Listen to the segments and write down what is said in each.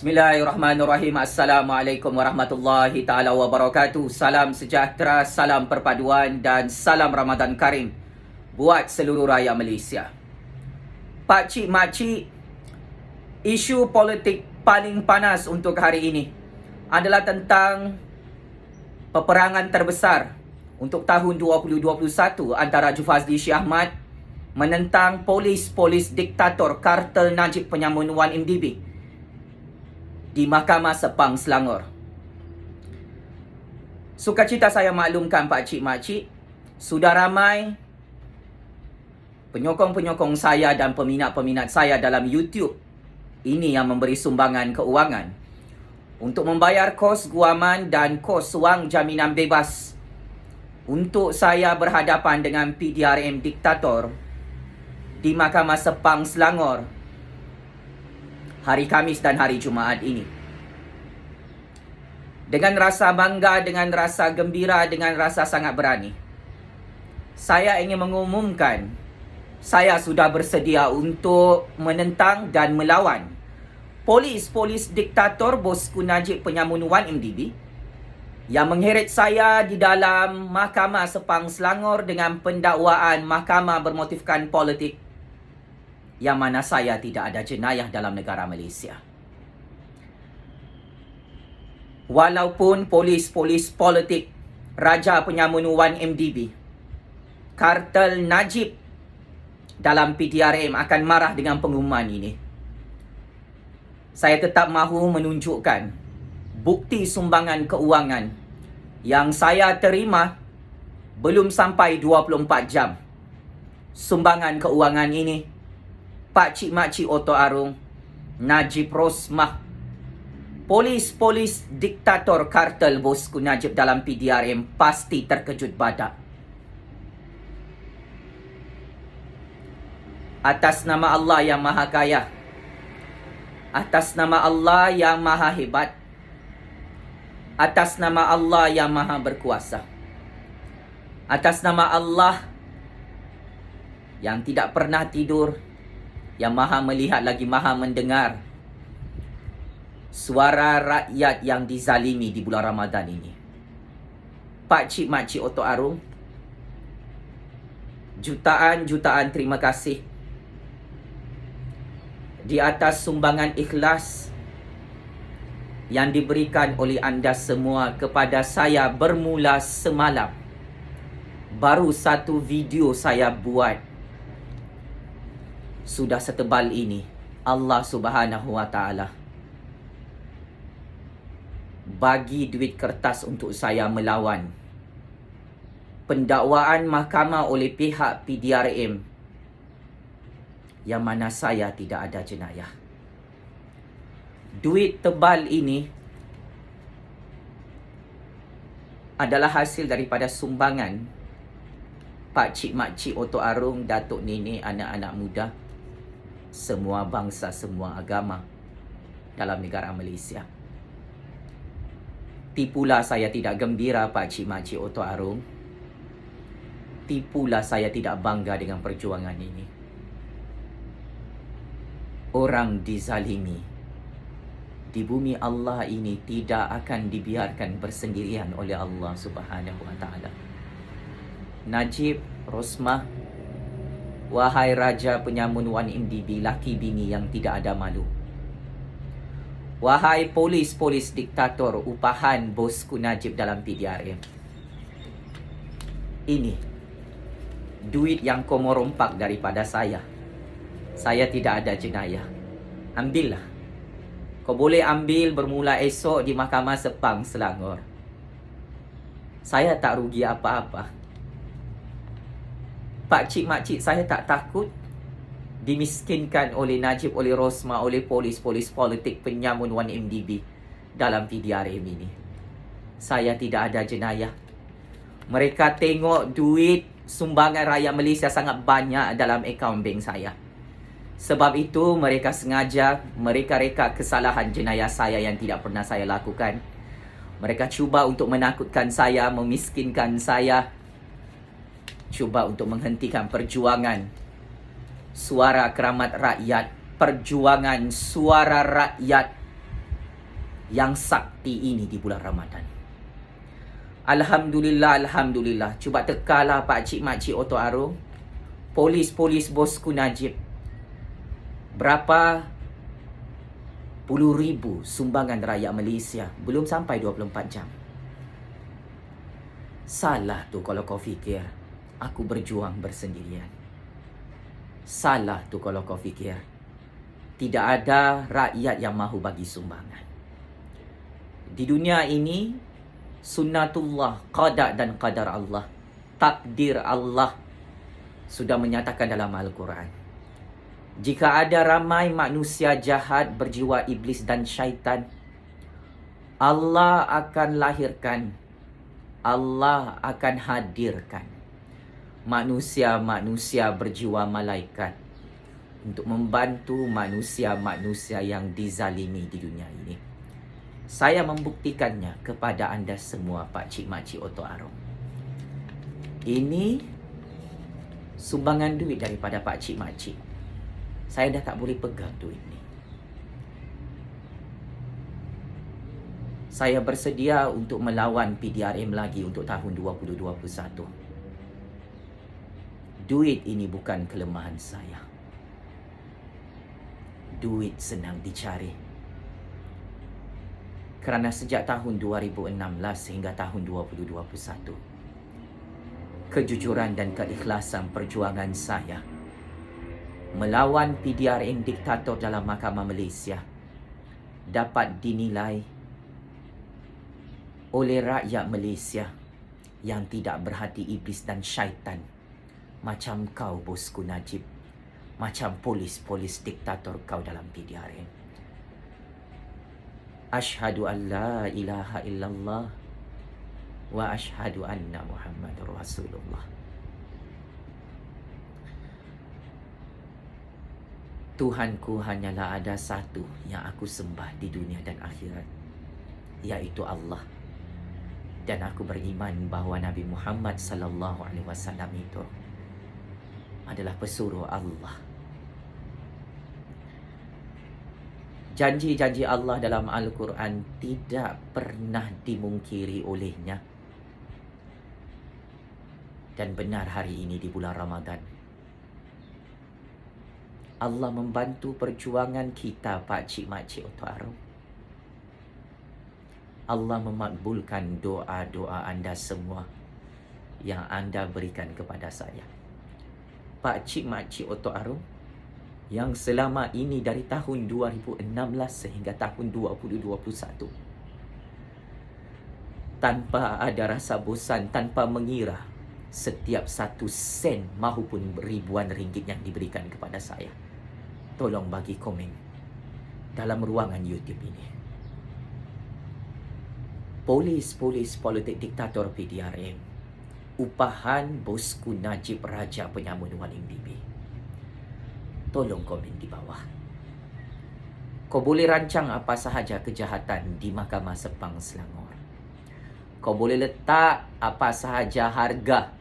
Bismillahirrahmanirrahim. Assalamualaikum warahmatullahi ta'ala wabarakatuh. Salam sejahtera, salam perpaduan dan salam Ramadan Karim buat seluruh rakyat Malaysia. Pakcik makcik, isu politik paling panas untuk hari ini adalah tentang peperangan terbesar untuk tahun 2021 antara Jufazli Syih Ahmad menentang polis diktator kartel Najib Penyamun 1MDB di Mahkamah Sepang Selangor. Sukacita saya maklumkan pakcik makcik, sudah ramai penyokong-penyokong saya dan peminat-peminat saya dalam YouTube ini yang memberi sumbangan keuangan untuk membayar kos guaman dan kos wang jaminan bebas untuk saya berhadapan dengan PDRM diktator di Mahkamah Sepang Selangor hari Khamis dan hari Jumaat ini. Dengan rasa bangga, dengan rasa gembira, dengan rasa sangat berani, saya ingin mengumumkan saya sudah bersedia untuk menentang dan melawan polis diktator Bosku Najib Penyamun 1MDB yang mengheret saya di dalam Mahkamah Sepang Selangor dengan pendakwaan mahkamah bermotifkan politik, yang mana saya tidak ada jenayah dalam negara Malaysia. Walaupun polis politik Raja Penyamun 1MDB, kartel Najib dalam PDRM akan marah dengan pengumuman ini, saya tetap mahu menunjukkan bukti sumbangan keuangan yang saya terima belum sampai 24 jam. Sumbangan keuangan ini Pakcik makcik Oto Arung, Najib Rosmah, polis diktator kartel Bosku Najib dalam PDRM pasti terkejut badak. Atas nama Allah yang Maha Kaya, atas nama Allah yang Maha Hebat, atas nama Allah yang Maha Berkuasa, atas nama Allah yang tidak pernah tidur, yang Maha melihat lagi Maha mendengar suara rakyat yang dizalimi di bulan Ramadan ini. Pakcik makcik Oto Arung, jutaan terima kasih di atas sumbangan ikhlas yang diberikan oleh anda semua kepada saya bermula semalam. Baru satu video saya buat sudah setebal ini. Allah Subhanahu Wa Ta'ala bagi duit kertas untuk saya melawan pendakwaan mahkamah oleh pihak PDRM yang mana saya tidak ada jenayah. Duit tebal ini adalah hasil daripada sumbangan pakcik makcik Oto Arung, datuk nenek, anak-anak muda, semua bangsa, semua agama dalam negara Malaysia. Tipulah saya tidak gembira pakcik makcik Oto Arung. Tipulah saya tidak bangga dengan perjuangan ini. Orang dizalimi di bumi Allah ini tidak akan dibiarkan bersendirian oleh Allah Subhanahu Wa Ta'ala. Najib Rosmah, wahai Raja Penyamun 1MDB, laki bini yang tidak ada malu. Wahai polis diktator upahan Bosku Najib dalam PDRM. Ini duit yang kau mau rompak daripada saya. Saya tidak ada jenayah. Ambillah. Kau boleh ambil bermula esok di Mahkamah Sepang Selangor. Saya tak rugi apa-apa. Pakcik makcik, saya tak takut dimiskinkan oleh Najib, oleh Rosmah, oleh polis politik Penyamun 1MDB dalam PDRM ini. Saya tidak ada jenayah. Mereka tengok duit sumbangan rakyat Malaysia sangat banyak dalam akaun bank saya. Sebab itu mereka sengaja mereka-reka kesalahan jenayah saya yang tidak pernah saya lakukan. Mereka cuba untuk menakutkan saya, memiskinkan saya, cuba untuk menghentikan perjuangan suara keramat rakyat, perjuangan suara rakyat yang sakti ini di bulan Ramadan. Alhamdulillah, Alhamdulillah. Cuba tekalah pakcik makcik Oto Arum, polis-polis bosku Najib. Berapa puluh ribu sumbangan rakyat Malaysia, belum sampai 24 jam. Salah tu kalau kau fikir aku berjuang bersendirian. Salah tu kalau kau fikir tidak ada rakyat yang mahu bagi sumbangan. Di dunia ini, sunnatullah, qada dan qadar Allah, takdir Allah sudah menyatakan dalam Al-Quran. Jika ada ramai manusia jahat berjiwa iblis dan syaitan, Allah akan lahirkan, Allah akan hadirkan manusia-manusia berjiwa malaikat untuk membantu manusia-manusia yang dizalimi di dunia ini. Saya membuktikannya kepada anda semua, pakcik makcik Oto Arum. Ini sumbangan duit daripada pakcik makcik. Saya dah tak boleh pegang duit ni. Saya bersedia untuk melawan PDRM lagi untuk tahun 2021. Duit ini bukan kelemahan saya. Duit senang dicari. Kerana sejak tahun 2016 hingga tahun 2021, kejujuran dan keikhlasan perjuangan saya melawan PDRM diktator dalam Mahkamah Malaysia dapat dinilai oleh rakyat Malaysia yang tidak berhati iblis dan syaitan macam kau bosku Najib, macam polis-polis diktator kau dalam PDRM. Ashhadu an la ilaha illallah wa ashhadu anna Muhammadur Rasulullah. Tuhanku hanyalah ada satu yang aku sembah di dunia dan akhirat, yaitu Allah. Dan aku beriman bahawa Nabi Muhammad sallallahu alaihi wasallam itu adalah pesuruh Allah. Janji-janji Allah dalam Al-Quran tidak pernah dimungkiri olehnya. Dan benar hari ini di bulan Ramadan, Allah membantu perjuangan kita, pakcik makcik Oto Arum. Allah memakbulkan doa-doa anda semua yang anda berikan kepada saya. Pakcik makcik Oto Arum yang selama ini dari tahun 2016 sehingga tahun 2021 tanpa ada rasa bosan, tanpa mengira setiap 1 sen maupun ribuan ringgit yang diberikan kepada saya. Tolong bagi komen dalam ruangan YouTube ini. Polis-polis politik diktator PDRM, upahan bosku Najib Raja Penyamun 1MDB. Tolong komen di bawah. Kau boleh rancang apa sahaja kejahatan di Mahkamah Sepang Selangor. Kau boleh letak apa sahaja harga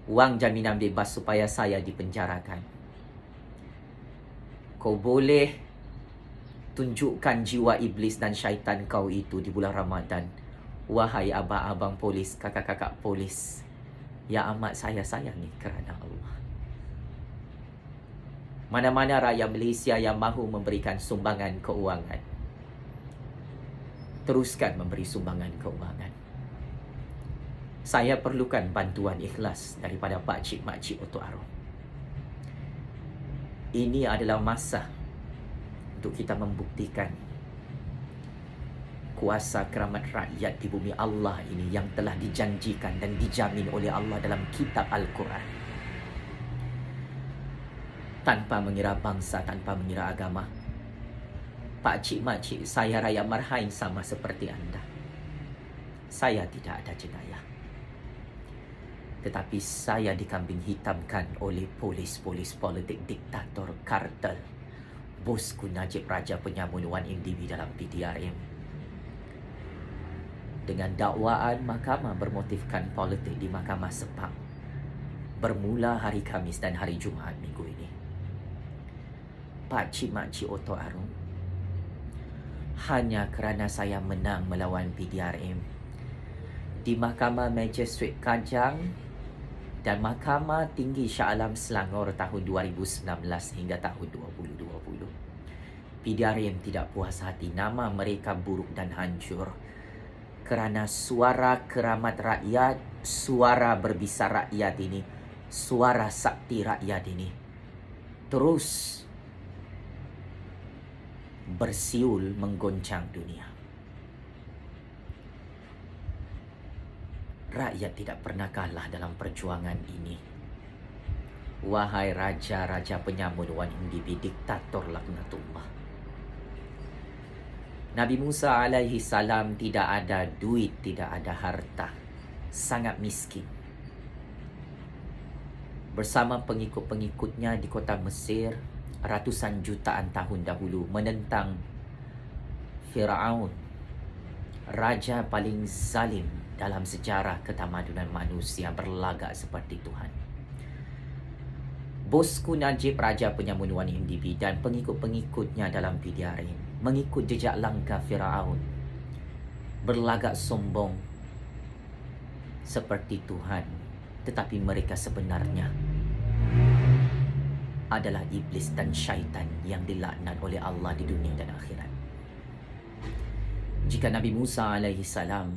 wang jaminan bebas supaya saya dipenjarakan. Kau boleh tunjukkan jiwa iblis dan syaitan kau itu di bulan Ramadan. Wahai abang-abang polis, kakak-kakak polis yang amat saya sayangi kerana Allah. Mana-mana rakyat Malaysia yang mahu memberikan sumbangan keuangan, teruskan memberi sumbangan keuangan. Saya perlukan bantuan ikhlas daripada pakcik makcik Oto Arum. Ini adalah masa untuk kita membuktikan kuasa keramat rakyat di bumi Allah ini yang telah dijanjikan dan dijamin oleh Allah dalam kitab Al-Quran. Tanpa mengira bangsa, tanpa mengira agama, pakcik makcik saya rakyat Marhain sama seperti anda. Saya tidak ada jenayah, tetapi saya dikambing hitamkan oleh polis-polis politik diktator kartel bosku Najib Raja Penyamun 1MDB dalam PDRM. Dengan dakwaan mahkamah bermotifkan politik di Mahkamah Sepang bermula hari Khamis dan hari Jumaat minggu ini. Pakcik makcik Oto Arum, hanya kerana saya menang melawan PDRM di Mahkamah Magistrate Kajang dan Mahkamah Tinggi Shah Alam Selangor tahun 2019 hingga tahun 2020. PDRM tidak puas hati, nama mereka buruk dan hancur kerana suara keramat rakyat, suara berbisa rakyat ini, suara sakti rakyat ini terus bersiul menggoncang dunia. Rakyat tidak pernah kalah dalam perjuangan ini. Wahai raja-raja penyamun wan MDB, diktator laknatullah. Nabi Musa alaihi salam tidak ada duit, tidak ada harta, sangat miskin. Bersama pengikut-pengikutnya di kota Mesir, ratusan jutaan tahun dahulu menentang Firaun, raja paling zalim dalam sejarah ketamadunan manusia, berlagak seperti Tuhan. Bosku Najib, raja penyamun wan MDB dan pengikut-pengikutnya dalam PDRM mengikut jejak langkah Firaun, berlagak sombong seperti Tuhan, tetapi mereka sebenarnya adalah iblis dan syaitan yang dilaknat oleh Allah di dunia dan akhirat. Jika Nabi Musa alaihi salam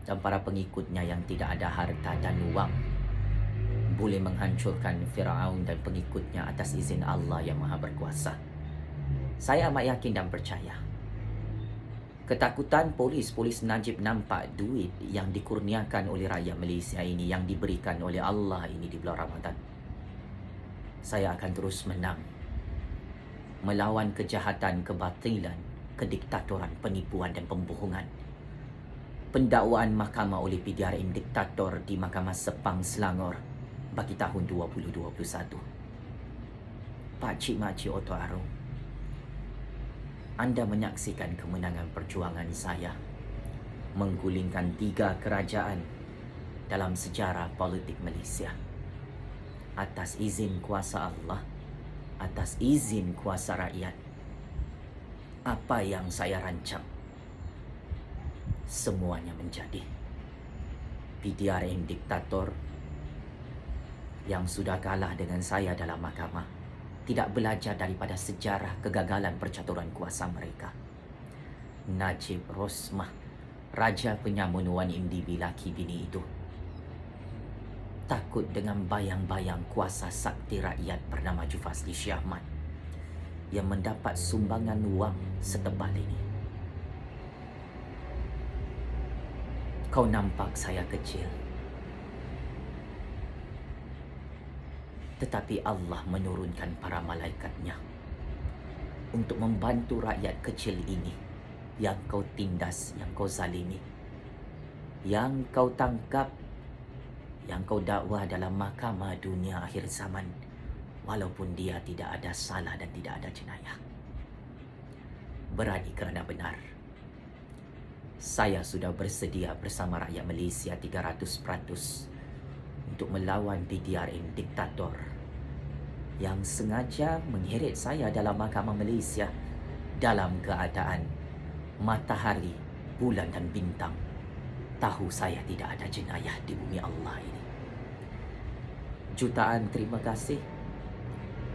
dan para pengikutnya yang tidak ada harta dan wang boleh menghancurkan Firaun dan pengikutnya atas izin Allah yang Maha Berkuasa, saya amat yakin dan percaya ketakutan polis Najib nampak duit yang dikurniakan oleh rakyat Malaysia ini, yang diberikan oleh Allah ini di bulan Ramadan. Saya akan terus menang melawan kejahatan, kebatilan, kediktatoran, penipuan dan pembohongan. Pendakwaan mahkamah oleh PDRM diktator di Mahkamah Sepang Selangor bagi tahun 2021. Pakcik Makcik Oto Arung, anda menyaksikan kemenangan perjuangan saya menggulingkan 3 kerajaan dalam sejarah politik Malaysia atas izin kuasa Allah, atas izin kuasa rakyat. Apa yang saya rancang semuanya menjadi. PDRM diktator yang sudah kalah dengan saya dalam mahkamah tidak belajar daripada sejarah kegagalan percaturan kuasa mereka. Najib Rosmah, raja penyamun wan MDB laki bini itu, takut dengan bayang-bayang kuasa sakti rakyat bernama Jufazli Syahmat yang mendapat sumbangan wang setebal ini. Kau nampak saya kecil, tetapi Allah menurunkan para malaikatnya untuk membantu rakyat kecil ini yang kau tindas, yang kau zalimi, yang kau tangkap, yang kau dakwa dalam mahkamah dunia akhir zaman, walaupun dia tidak ada salah dan tidak ada jenayah. Berani kerana benar. Saya sudah bersedia bersama rakyat Malaysia 300% untuk melawan PDRM diktator yang sengaja mengheret saya dalam mahkamah Malaysia dalam keadaan matahari, bulan dan bintang tahu saya tidak ada jenayah di bumi Allah ini. Jutaan terima kasih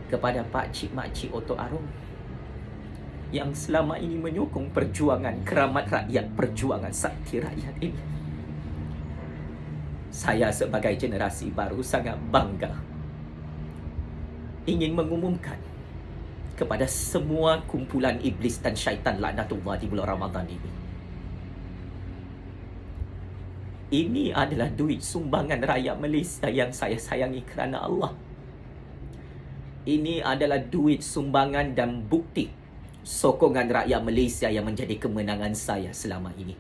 kepada Pakcik Makcik Oto Arung yang selama ini menyokong perjuangan keramat rakyat, perjuangan sakti rakyat ini. Saya sebagai generasi baru sangat bangga ingin mengumumkan kepada semua kumpulan iblis dan syaitan laknatullah di bulan Ramadan ini. Ini adalah duit sumbangan rakyat Malaysia yang saya sayangi kerana Allah. Ini adalah duit sumbangan dan bukti sokongan rakyat Malaysia yang menjadi kemenangan saya selama ini.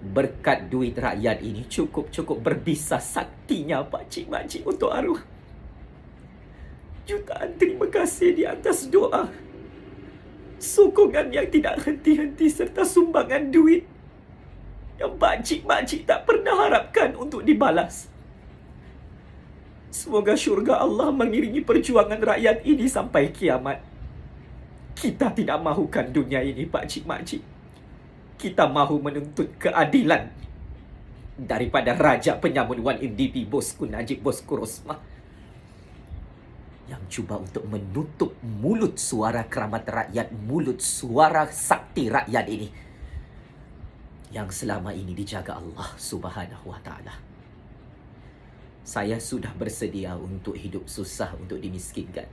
Berkat duit rakyat ini cukup berbisa saktinya Pakcik Makcik Oto Arung. Jutaan terima kasih di atas doa, sokongan yang tidak henti-henti serta sumbangan duit yang Pakcik Makcik tak pernah harapkan untuk dibalas. Semoga syurga Allah mengiringi perjuangan rakyat ini sampai kiamat. Kita tidak mahukan dunia ini, Pak Cik Mak Cik. Kita mahu menuntut keadilan daripada Raja Penyamun 1MDB, bosku Najib, bosku Rosmah, yang cuba untuk menutup mulut suara keramat rakyat, mulut suara sakti rakyat ini, yang selama ini dijaga Allah Subhanahu wa Ta'ala. Saya sudah bersedia untuk hidup susah, untuk dimiskinkan.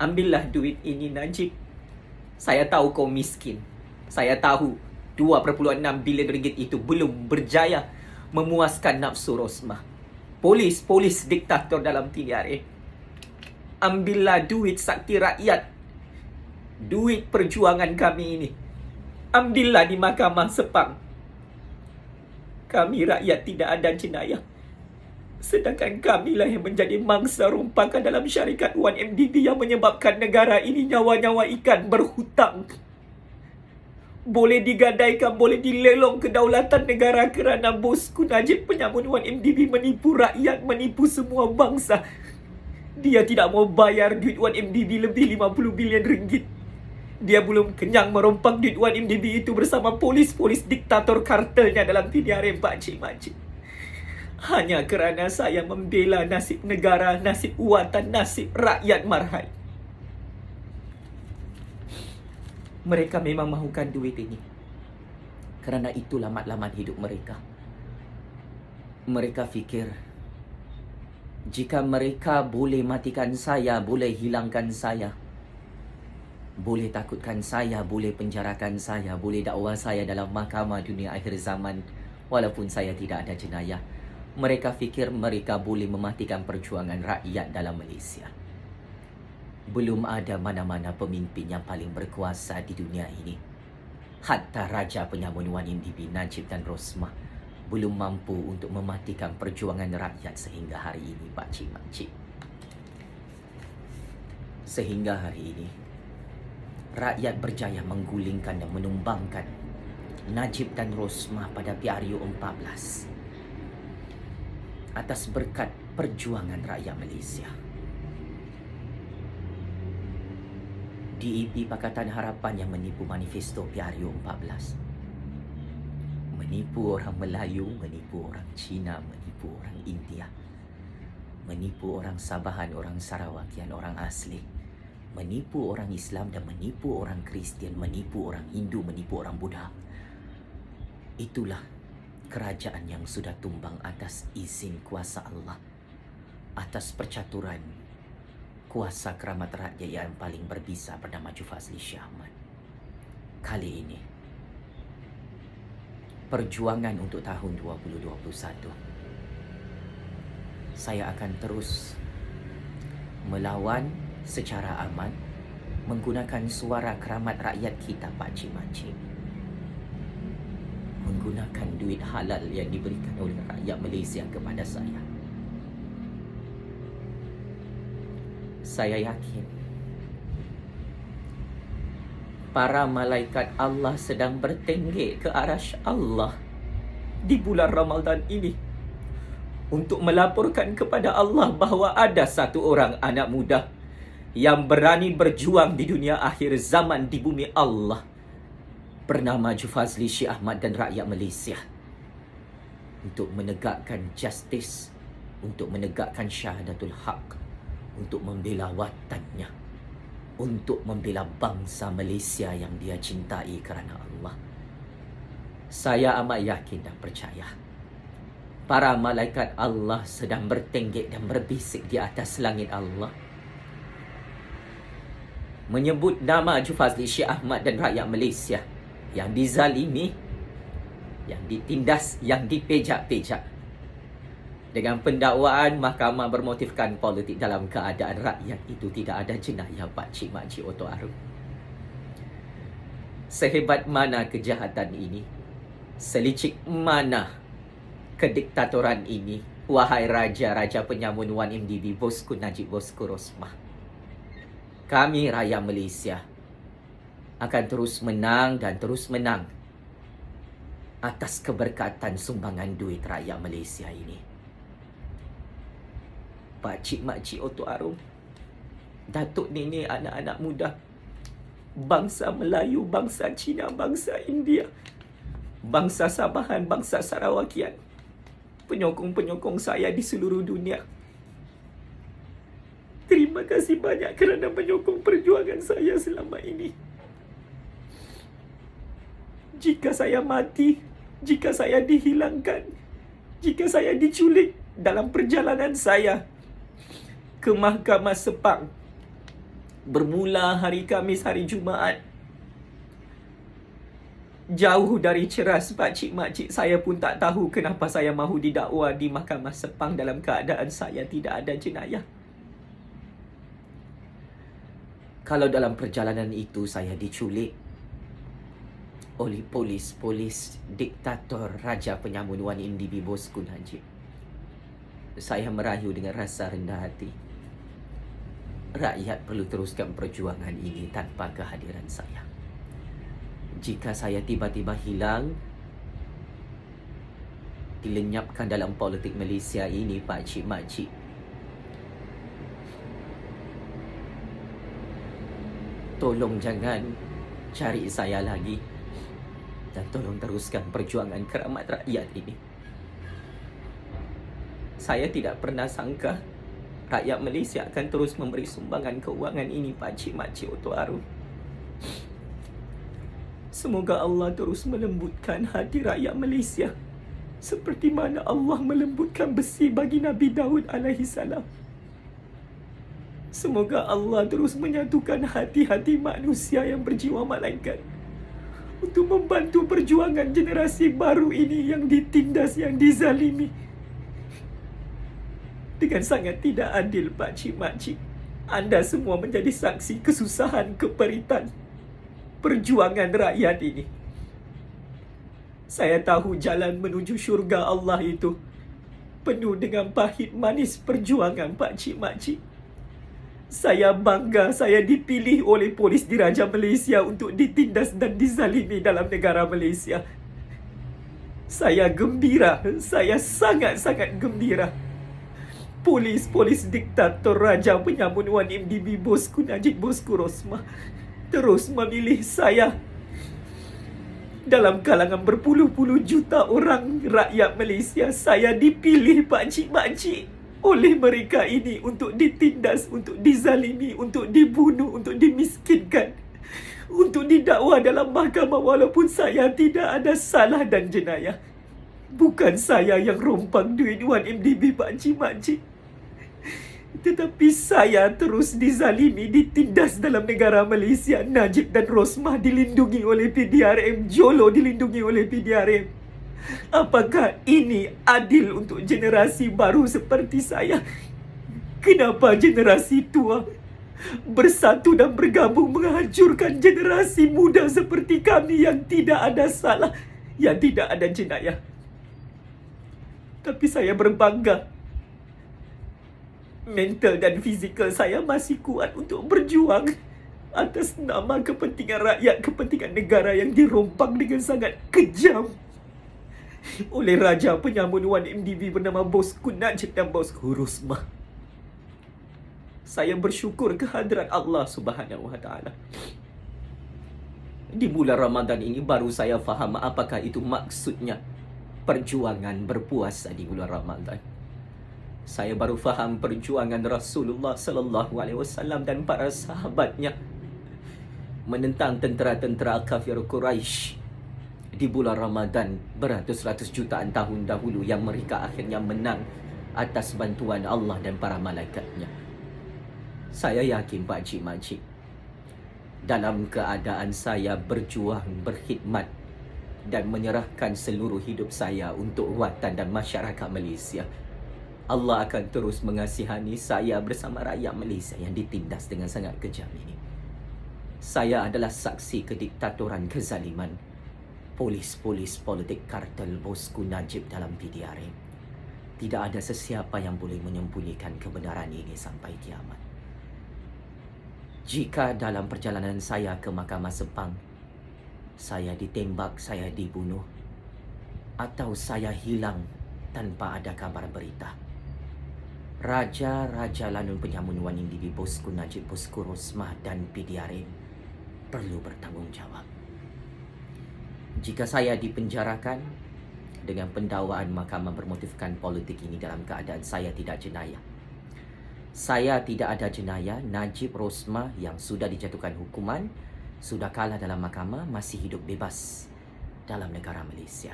Ambillah duit ini, Najib. Saya tahu kau miskin. Saya tahu 2,6 bilion ringgit itu belum berjaya memuaskan nafsu Rosmah. Polis diktator dalam TDRA. Ambillah duit sakti rakyat, duit perjuangan kami ini. Ambillah di Mahkamah Sepang. Kami rakyat tidak ada jenayah, sedangkan kamilah yang menjadi mangsa rompakan dalam syarikat 1MDB yang menyebabkan negara ini nyawa-nyawa ikan berhutang. Boleh digadaikan, boleh dilelong kedaulatan negara kerana bosku Najib Penyamun 1MDB menipu rakyat, menipu semua bangsa. Dia tidak mau bayar duit 1MDB lebih 50 bilion ringgit. Dia belum kenyang merompak duit 1MDB itu bersama polis diktator kartelnya dalam PDRM, Pak Cik Mak Cik. Hanya kerana saya membela nasib negara, nasib uwatan, nasib rakyat marhai. Mereka memang mahukan duit ini. Kerana itulah matlamat hidup mereka. Mereka fikir, jika mereka boleh matikan saya, boleh hilangkan saya, boleh takutkan saya, boleh penjarakan saya, boleh dakwa saya dalam mahkamah dunia akhir zaman, walaupun saya tidak ada jenayah, mereka fikir mereka boleh mematikan perjuangan rakyat dalam Malaysia. Belum ada mana-mana pemimpin yang paling berkuasa di dunia ini. Hatta Raja Penyamun 1MDB, Najib dan Rosmah, belum mampu untuk mematikan perjuangan rakyat sehingga hari ini, Pak Cik Mak Cik. Sehingga hari ini, rakyat berjaya menggulingkan dan menumbangkan Najib dan Rosmah pada PRU 14 atas berkat perjuangan rakyat Malaysia. DAP Pakatan Harapan yang menipu manifesto PRU 14, menipu orang Melayu, menipu orang Cina, menipu orang India, menipu orang Sabahan, orang Sarawakian, orang asli, menipu orang Islam dan menipu orang Kristian, menipu orang Hindu, menipu orang Buddha. Itulah kerajaan yang sudah tumbang atas izin kuasa Allah, atas percaturan kuasa keramat rakyat yang paling berbisa bernama Jufazli Shah Ahmad. Kali ini, perjuangan untuk tahun 2021, saya akan terus melawan secara aman, menggunakan suara keramat rakyat kita, Pak Cik Mak Cik, menggunakan duit halal yang diberikan oleh rakyat Malaysia kepada saya. Saya yakin para malaikat Allah sedang bertenggek ke arasy Allah di bulan Ramadan ini untuk melaporkan kepada Allah bahawa ada satu orang anak muda yang berani berjuang di dunia akhir zaman di bumi Allah, bernama Jufazli Shah Ahmad dan rakyat Malaysia, untuk menegakkan justice, untuk menegakkan syahadatul haq, untuk membela watannya, untuk membela bangsa Malaysia yang dia cintai kerana Allah. Saya amat yakin dan percaya para malaikat Allah sedang bertenggek dan berbisik di atas langit Allah, menyebut nama Jufazli Shah Ahmad dan rakyat Malaysia yang dizalimi, yang ditindas, yang dipejak-pejak dengan pendakwaan mahkamah bermotifkan politik dalam keadaan rakyat itu tidak ada jenayah, Pak Cik Mak Cik Oto Arum. Sehebat mana kejahatan ini, selicik mana kediktatoran ini, wahai Raja Penyamun 1MDB, bosku Najib, bosku Rosmah, kami rakyat Malaysia akan terus menang dan terus menang atas keberkatan sumbangan duit rakyat Malaysia ini. Pak Cik Mak Cik Oto Arum, datuk nenek, anak-anak muda, bangsa Melayu, bangsa Cina, bangsa India, bangsa Sabahan, bangsa Sarawakian, penyokong-penyokong saya di seluruh dunia. Terima kasih banyak kerana menyokong perjuangan saya selama ini. Jika saya mati, jika saya dihilangkan, jika saya diculik dalam perjalanan saya ke Mahkamah Sepang, bermula hari Khamis, hari Jumaat, jauh dari ceras pakcik-makcik, saya pun tak tahu kenapa saya mahu didakwa di Mahkamah Sepang dalam keadaan saya tidak ada jenayah. Kalau dalam perjalanan itu saya diculik oleh polis diktator Raja Penyamun Wan MDB Bosku Najib, saya merayu dengan rasa rendah hati. Rakyat perlu teruskan perjuangan ini tanpa kehadiran saya. Jika saya tiba-tiba hilang, dilenyapkan dalam politik Malaysia ini, pakcik-makcik, tolong jangan cari saya lagi dan tolong teruskan perjuangan keramat rakyat ini. Saya tidak pernah sangka rakyat Malaysia akan terus memberi sumbangan keuangan ini, pakcik-makcik Otoaru. Semoga Allah terus melembutkan hati rakyat Malaysia seperti mana Allah melembutkan besi bagi Nabi Daud alaihi salam. Semoga Allah terus menyatukan hati-hati manusia yang berjiwa malaikat untuk membantu perjuangan generasi baru ini yang ditindas, yang dizalimi dengan sangat tidak adil, pakcik-makcik. Anda semua menjadi saksi kesusahan, keperitan perjuangan rakyat ini. Saya tahu jalan menuju syurga Allah itu penuh dengan pahit manis perjuangan, pakcik-makcik. Saya bangga saya dipilih oleh polis diraja Malaysia untuk ditindas dan dizalimi dalam negara Malaysia. Saya gembira, saya sangat-sangat gembira. Polis diktator Raja Penyamun Wan MDB Bosku Najib, Bosku Rosmah terus memilih saya dalam kalangan berpuluh-puluh juta orang rakyat Malaysia. Saya dipilih, pakcik-makcik, oleh mereka ini untuk ditindas, untuk dizalimi, untuk dibunuh, untuk dimiskinkan, untuk didakwa dalam mahkamah walaupun saya tidak ada salah dan jenayah. Bukan saya yang rompang duit Wan MDB, pakcik-makcik, tetapi saya terus dizalimi, ditindas dalam negara Malaysia. Najib dan Rosmah dilindungi oleh PDRM, Jolo dilindungi oleh PDRM. Apakah ini adil untuk generasi baru seperti saya? Kenapa generasi tua bersatu dan bergabung menghancurkan generasi muda seperti kami yang tidak ada salah, yang tidak ada jenayah? Tapi saya berbangga, mental dan fizikal saya masih kuat untuk berjuang atas nama kepentingan rakyat, kepentingan negara yang dirompak dengan sangat kejam oleh Raja Penyamun Wan MDB bernama Bosku Najib dan Bosku Rosmah. Saya bersyukur kehadrat Allah Subhanahu Wa Taala. Di bulan Ramadan ini baru saya faham apakah itu maksudnya perjuangan berpuasa di bulan Ramadan. Saya baru faham perjuangan Rasulullah sallallahu alaihi wasallam dan para sahabatnya menentang tentera-tentera kafir Quraisy di bulan Ramadan beratus-ratus jutaan tahun dahulu, yang mereka akhirnya menang atas bantuan Allah dan para malaikatnya. Saya yakin, pakcik-makcik, dalam keadaan saya berjuang, berkhidmat dan menyerahkan seluruh hidup saya untuk watan dan masyarakat Malaysia, Allah akan terus mengasihani saya bersama rakyat Malaysia yang ditindas dengan sangat kejam ini. Saya adalah saksi kediktatoran kezaliman polis politik kartel Bosku Najib dalam PDRM. Tidak ada sesiapa yang boleh menyembunyikan kebenaran ini sampai kiamat. Jika dalam perjalanan saya ke Mahkamah Sepang, saya ditembak, saya dibunuh, atau saya hilang tanpa ada kabar berita, Raja Lanun Penyamun Wan MDB Bosku Najib, Bosku Rosmah dan PDRM perlu bertanggungjawab. Jika saya dipenjarakan dengan pendakwaan mahkamah bermotifkan politik ini dalam keadaan saya tidak jenayah. Saya tidak ada jenayah. Najib Rosmah yang sudah dijatuhkan hukuman, sudah kalah dalam mahkamah, masih hidup bebas dalam negara Malaysia.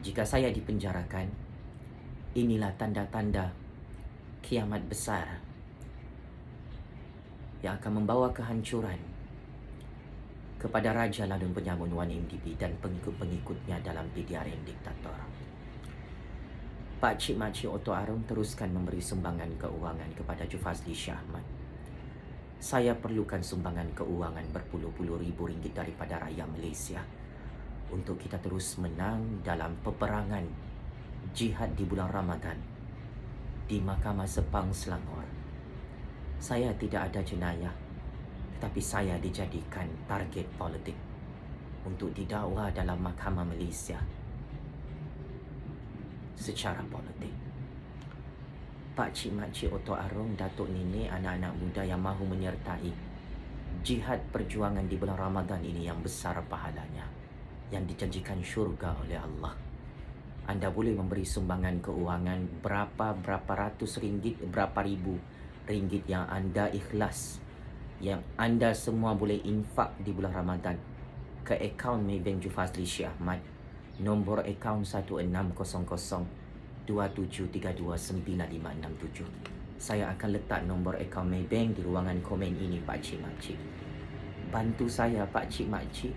Jika saya dipenjarakan, inilah tanda-tanda kiamat besar yang akan membawa kehancuran kepada Raja Ladun Penyamun 1MDB dan pengikut-pengikutnya dalam PDRM diktator. Pak Cik Makcik Otto Arum teruskan memberi sumbangan keuangan kepada Jufazli Shah Ahmad. Saya perlukan sumbangan keuangan berpuluh-puluh ribu ringgit daripada rakyat Malaysia untuk kita terus menang dalam peperangan jihad di bulan Ramadan di Mahkamah Sepang Selangor. Saya tidak ada jenayah, tetapi saya dijadikan target politik untuk didakwa dalam Mahkamah Malaysia secara politik. Pak Cik Makcik Otto Arum, Datuk Nenek, anak-anak muda yang mahu menyertai jihad perjuangan di bulan Ramadan ini yang besar pahalanya, yang dijanjikan syurga oleh Allah. Anda boleh memberi sumbangan keuangan berapa ratus ringgit, berapa ribu ringgit yang anda ikhlas, yang anda semua boleh infak di bulan Ramadan ke akaun Maybank Jufazli Shah Ahmad, nombor akaun 160027329567. Saya akan letak nombor akaun Maybank di ruangan komen ini, Pak Cik Makcik. Bantu saya, Pak Cik Makcik.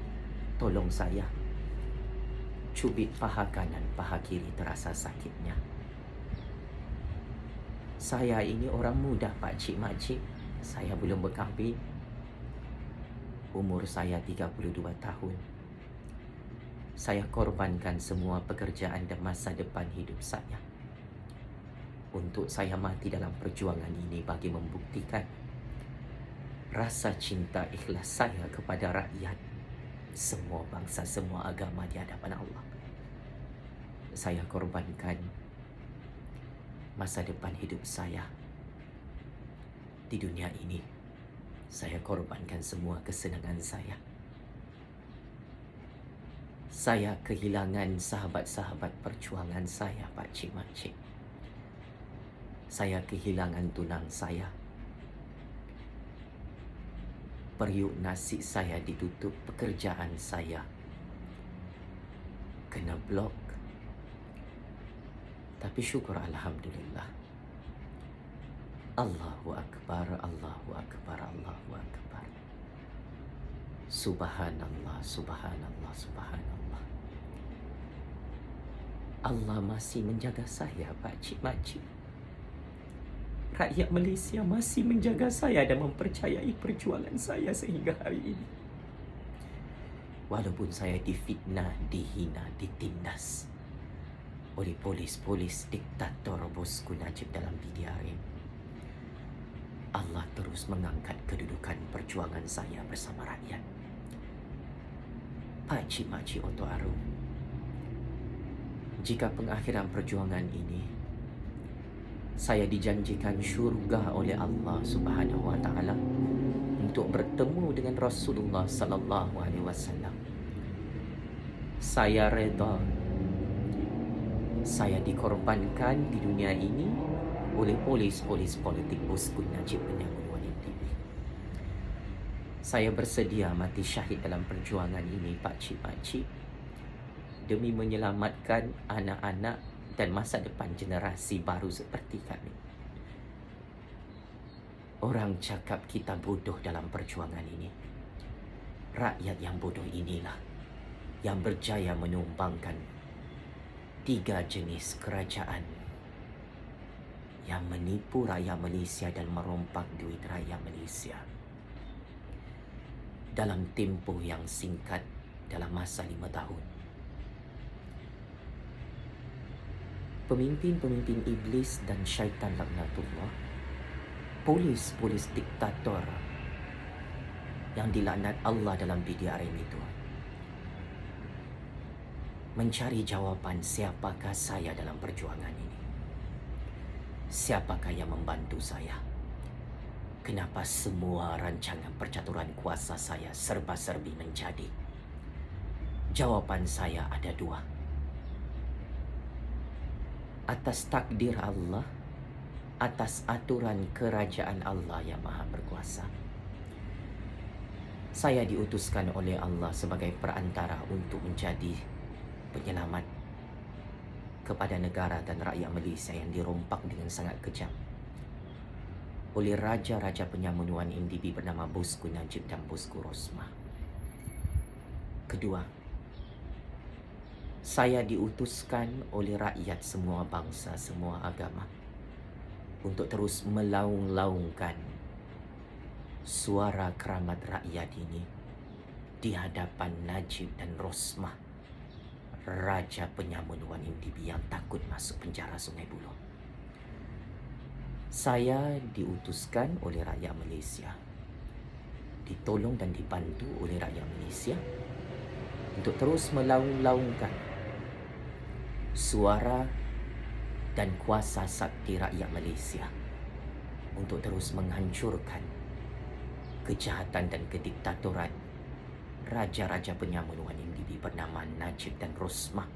Tolong saya. Cubit paha kanan, paha kiri terasa sakitnya. Saya ini orang muda, Pak Cik Makcik. Saya belum berkahwin. Umur saya 32 tahun. Saya korbankan semua pekerjaan dan masa depan hidup saya untuk saya mati dalam perjuangan ini bagi membuktikan rasa cinta ikhlas saya kepada rakyat, semua bangsa, semua agama di hadapan Allah. Saya korbankan masa depan hidup saya di dunia ini. Saya korbankan semua kesenangan saya. Saya kehilangan sahabat-sahabat perjuangan saya, Pak Cik Makcik. Saya kehilangan tunang saya. Periuk nasi saya ditutup, pekerjaan saya kena blok. Tapi syukur alhamdulillah. Allahu Akbar, Allahu Akbar, Allahu Akbar. Subhanallah, Subhanallah, Subhanallah. Allah masih menjaga saya, Pak Cik Makcik. Rakyat Malaysia masih menjaga saya dan mempercayai perjuangan saya sehingga hari ini. Walaupun saya difitnah, dihina, ditindas oleh polis-polis diktator bosku Najib dalam PDRM, Allah terus mengangkat kedudukan perjuangan saya bersama rakyat. Pak Cik Makcik Otto Arum, jika pengakhiran perjuangan ini saya dijanjikan syurga oleh Allah Subhanahu wa taala untuk bertemu dengan Rasulullah sallallahu alaihi wasallam, saya reda. Saya dikorbankan di dunia ini oleh polis-polis politik bosku Najib Penyamun 1MDB. Saya bersedia mati syahid dalam perjuangan ini, Pak Cik Makcik, demi menyelamatkan anak-anak dan masa depan generasi baru seperti kami. Orang cakap kita bodoh dalam perjuangan ini. Rakyat yang bodoh inilah yang berjaya menumbangkan 3 jenis kerajaan yang menipu rakyat Malaysia dan merompak duit rakyat Malaysia dalam tempoh yang singkat, dalam masa 5 tahun. Pemimpin-pemimpin iblis dan syaitan laknatullah, polis-polis diktator yang dilaknat Allah dalam PDRM itu, mencari jawapan siapakah saya dalam perjuangan ini. Siapakah yang membantu saya? Kenapa semua rancangan percaturan kuasa saya serba-serbi menjadi? Jawapan saya ada dua. Atas takdir Allah, atas aturan kerajaan Allah yang Maha Berkuasa, saya diutuskan oleh Allah sebagai perantara untuk menjadi penyelamat kepada negara dan rakyat Malaysia yang dirompak dengan sangat kejam oleh raja-raja penyamunuan MDB bernama Bosku Najib dan Bosku Rosmah. Kedua, saya diutuskan oleh rakyat semua bangsa, semua agama untuk terus melaung-laungkan suara keramat rakyat ini di hadapan Najib dan Rosmah, raja penyamunuan MDB yang takut masuk penjara Sungai Buloh. Saya diutuskan oleh rakyat Malaysia, ditolong dan dibantu oleh rakyat Malaysia untuk terus melaung-laungkan suara dan kuasa sakti rakyat Malaysia untuk terus menghancurkan kejahatan dan kediktatoran raja-raja penyamunuan MDB bernama Najib dan Rosmah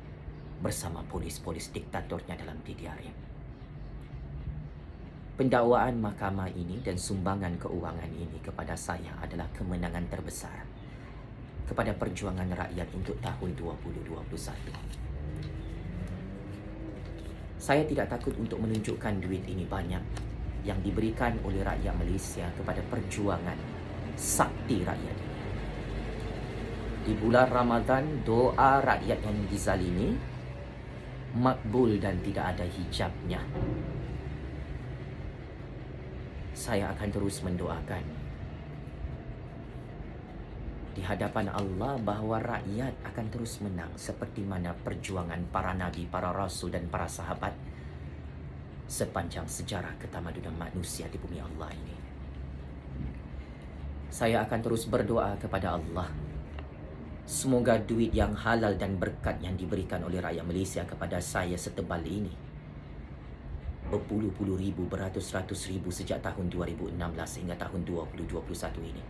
bersama polis-polis diktatornya dalam PDRM. Pendakwaan mahkamah ini dan sumbangan keuangan ini kepada saya adalah kemenangan terbesar kepada perjuangan rakyat untuk tahun 2021. Saya tidak takut untuk menunjukkan duit ini banyak yang diberikan oleh rakyat Malaysia kepada perjuangan sakti rakyat ini. Di bulan Ramadan, doa rakyat yang dizalimi makbul dan tidak ada hijabnya. Saya akan terus mendoakan di hadapan Allah bahawa rakyat akan terus menang seperti mana perjuangan para nabi, para rasul dan para sahabat sepanjang sejarah ketamadunan manusia di bumi Allah ini. Saya akan terus berdoa kepada Allah, semoga duit yang halal dan berkat yang diberikan oleh rakyat Malaysia kepada saya setebal ini, berpuluh-puluh ribu, beratus-ratus ribu sejak tahun 2016 hingga tahun 2021 ini,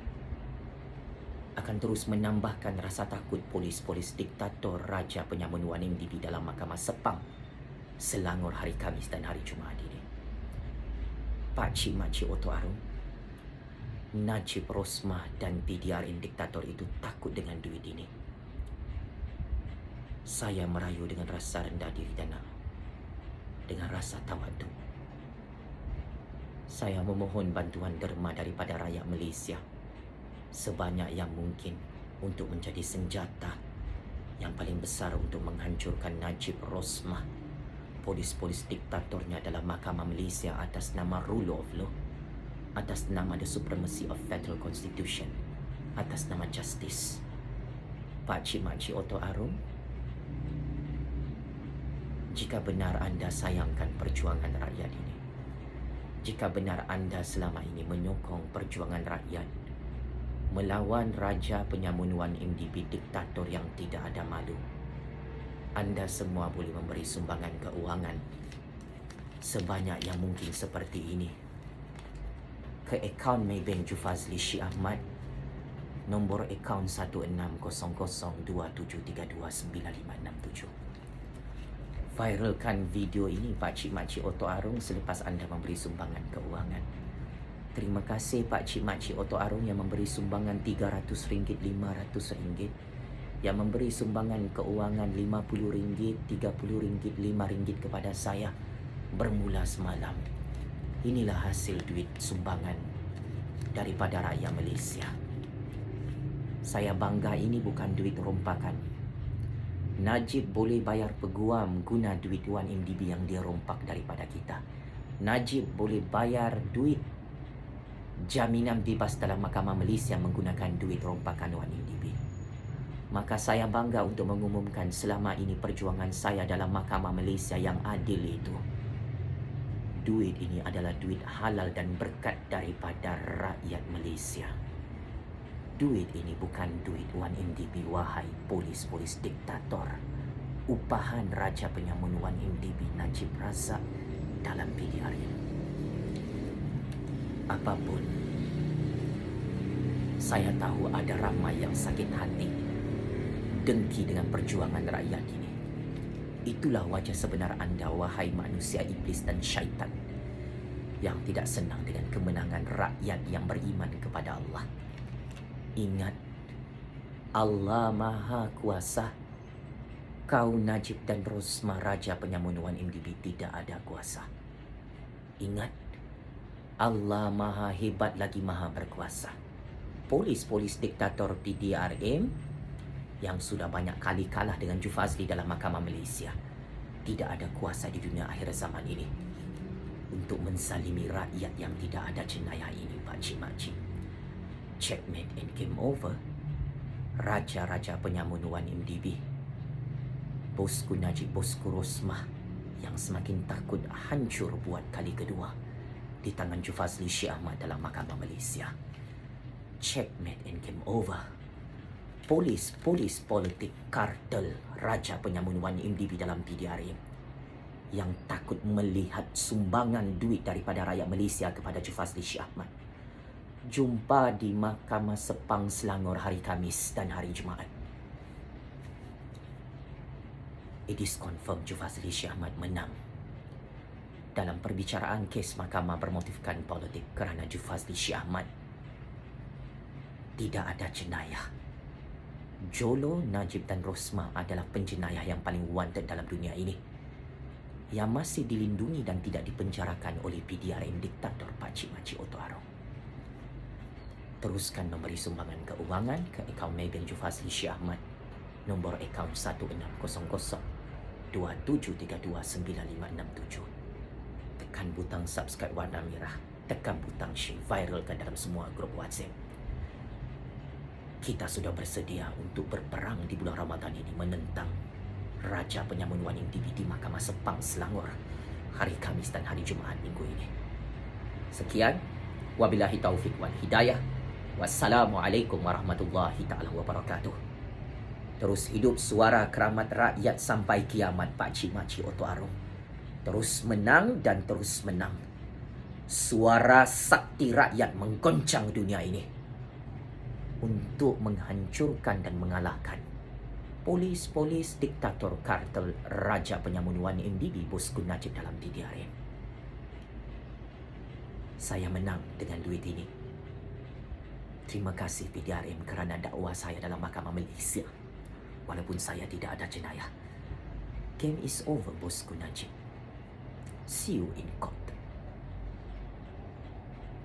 akan terus menambahkan rasa takut polis-polis diktator raja penyamunuan MDB dalam Mahkamah Sepang Selangor hari Khamis dan hari Jumaat ini. Pakcik Makcik Oto Arum, Najib, Rosmah dan PDRM diktator itu takut dengan duit ini. Saya merayu dengan rasa rendah diri dan dengan rasa tawaduk. Saya memohon bantuan derma daripada rakyat Malaysia sebanyak yang mungkin untuk menjadi senjata yang paling besar untuk menghancurkan Najib, Rosmah, polis-polis diktatornya dalam Mahkamah Malaysia atas nama Rule of Law, atas nama The Supremacy of Federal Constitution, atas nama Justice. Pakcik Makcik Oto Arum, jika benar anda sayangkan perjuangan rakyat ini, jika benar anda selama ini menyokong perjuangan rakyat melawan raja penyamunuan MDB diktator yang tidak ada malu, anda semua boleh memberi sumbangan keuangan sebanyak yang mungkin seperti ini ke akaun Maybank Jufazli Syih Ahmad, nombor akaun 160027329567. Viralkan video ini Pakcik Makcik Oto Arum selepas anda memberi sumbangan keuangan. Terima kasih Pakcik Makcik Oto Arum yang memberi sumbangan RM300, RM500, yang memberi sumbangan keuangan RM50, RM30, RM5 kepada saya bermula semalam. Inilah hasil duit sumbangan daripada rakyat Malaysia. Saya bangga ini bukan duit rompakan. Najib boleh bayar peguam guna duit Wan MDB yang dia rompak daripada kita. Najib boleh bayar duit jaminan bebas dalam Mahkamah Malaysia menggunakan duit rompakan Wan MDB. Maka saya bangga untuk mengumumkan selama ini perjuangan saya dalam Mahkamah Malaysia yang adil itu, duit ini adalah duit halal dan berkat daripada rakyat Malaysia. Duit ini bukan duit Wan MDB, wahai polis-polis diktator, upahan raja penyamunuan MDB Najib Razak dalam PDRM. Apapun Saya tahu ada ramai yang sakit hati, dengki dengan perjuangan rakyat ini. Itulah wajah sebenar anda, wahai manusia iblis dan syaitan, yang tidak senang dengan kemenangan rakyat yang beriman kepada Allah. Ingat, Allah Maha Kuasa. Kau Najib dan Rosmah, Raja Penyamun 1MDB, tidak ada kuasa. Ingat, Allah Maha Hebat lagi Maha Berkuasa. Polis-polis diktator PDRM yang sudah banyak kali kalah dengan Jufazli dalam Mahkamah Malaysia tidak ada kuasa di dunia akhir zaman ini untuk mensalimi rakyat yang tidak ada jenayah ini, pakcik-makcik. Checkmate and game over. Raja-raja Penyamun 1MDB, bosku Najib, bosku Rosmah, yang semakin takut hancur buat kali kedua di tangan Jufazli Syekh Ahmad dalam Mahkamah Malaysia. Checkmate and game over. Polis politik kartel Raja Penyamun 1MDB dalam PDRM yang takut melihat sumbangan duit daripada rakyat Malaysia kepada Jufazli Syekh Ahmad. Jumpa di Mahkamah Sepang Selangor hari Khamis dan hari Jumaat. It is confirmed Jufazli Syekh Ahmad menang dalam perbicaraan kes mahkamah bermotifkan politik kerana Jufazli Syekh Ahmad tidak ada jenayah. Jolo, Najib dan Rosmah adalah penjenayah yang paling wanted dalam dunia ini, yang masih dilindungi dan tidak dipenjarakan oleh PDRM diktator pakcik-makcik Oto Arong. Teruskan memberi sumbangan keuangan ke akaun Maybank Jufazli Syekh Ahmad, nombor akaun 1600-2732-9567. Tekan butang subscribe warna merah, tekan butang share, viralkan dalam semua grup WhatsApp. Kita sudah bersedia untuk berperang di bulan Ramadan ini menentang Raja Penyamun 1MDB di Mahkamah Sepang Selangor hari Khamis dan hari Jumaat minggu ini. Sekian, wabillahi taufik wal hidayah. Wassalamualaikum warahmatullahi ta'ala wabarakatuh. Terus hidup suara keramat rakyat sampai kiamat, pakcik-makcik Oto Arong. Terus menang dan terus menang. Suara sakti rakyat menggoncang dunia ini untuk menghancurkan dan mengalahkan polis diktator kartel Raja Penyamun 1MDB bosku Najib dalam PDRM. Saya menang dengan duit ini. Terima kasih PDRM kerana dakwah saya dalam Mahkamah Malaysia. Walaupun saya tidak ada jenayah. Game is over, bosku Najib. See you in court.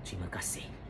Terima kasih.